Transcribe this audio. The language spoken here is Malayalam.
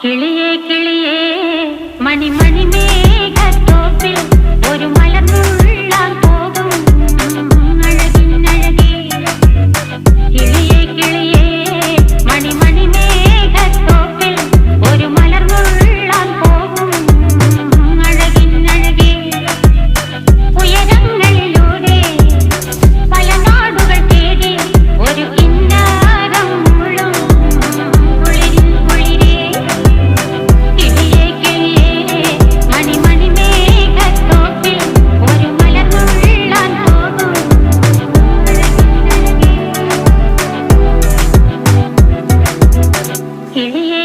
കിളിയേ കിളിയേ മണിമണി മേഘത്തോപ്പിൽ ഒരു മലർന്നുള്ളാൻ പോകും അഴകിനഴകേ. കിളിയേ കിളിയേ മണിമണി മേഘത്തോപ്പിൽ ഒരു മലർന്നുള്ളാൻ പോകും അഴകിനഴകേ. ഉയരങ്ങളിലൂടെ പല നാടുകൾ തേടി ഒരു കിന്നാരം മുള്ളും കുളിരിൻ കുളിരേ. കിളിയേ കിളിയേ മണിമണി മേഘത്തോപ്പിൽ ഒരു മലർന്നുള്ളാൻ പോകും അഴകിനഴകേ. കിളിയേ